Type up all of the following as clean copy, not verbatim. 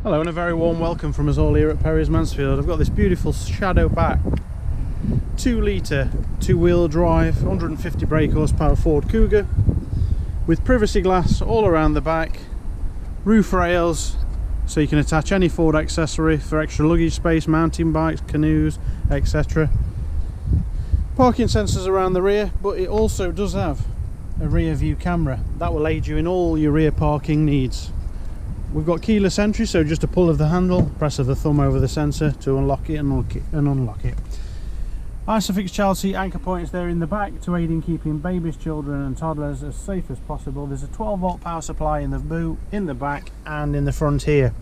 Hello and a very warm welcome from us all here at Perrys Mansfield. I've got this beautiful shadow back 2 litre 2-wheel drive 150 brake horsepower Ford Kuga with privacy glass all around the back, roof rails so you can attach any Ford accessory for extra luggage space, mountain bikes, canoes, etc. Parking sensors around the rear, but it also does have a rear view camera that will aid you in all your rear parking needs. We've got keyless entry, so just a pull of the handle, press of the thumb over the sensor to unlock it and unlock it. Isofix child seat anchor points there in the back to aid in keeping babies, children and toddlers as safe as possible. There's a 12-volt power supply in the boot, in the back and in the front here.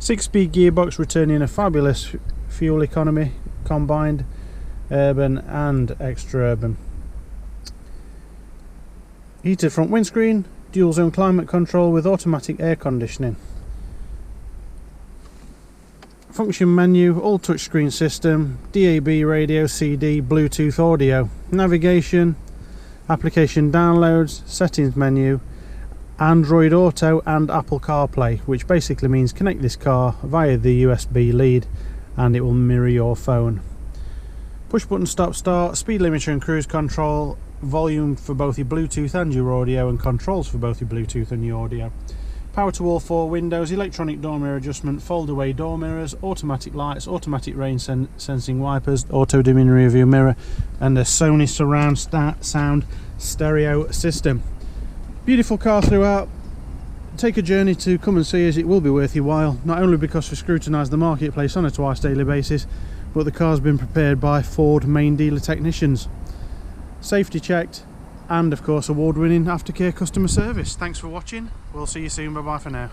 6-speed gearbox returning a fabulous fuel economy, combined urban and extra urban. Heated front windscreen, dual zone climate control with automatic air conditioning. Function menu, all touchscreen system, DAB radio, CD, Bluetooth audio, navigation, application downloads, settings menu, Android Auto and Apple CarPlay, which basically means connect this car via the USB lead and it will mirror your phone. Push button stop start, speed limiter and cruise control, volume for both your Bluetooth and your audio, and controls for both your Bluetooth and your audio. Power to all 4 windows, electronic door mirror adjustment, fold away door mirrors, automatic lights, automatic rain sensing wipers, auto dimming rear view mirror and a Sony surround sound stereo system. Beautiful car throughout. Take a journey to come and see us, it will be worth your while, not only because we scrutinise the marketplace on a twice daily basis, but the car's been prepared by Ford main dealer technicians, safety checked, and of course award-winning aftercare customer service. Thanks for watching, we'll see you soon, bye bye for now.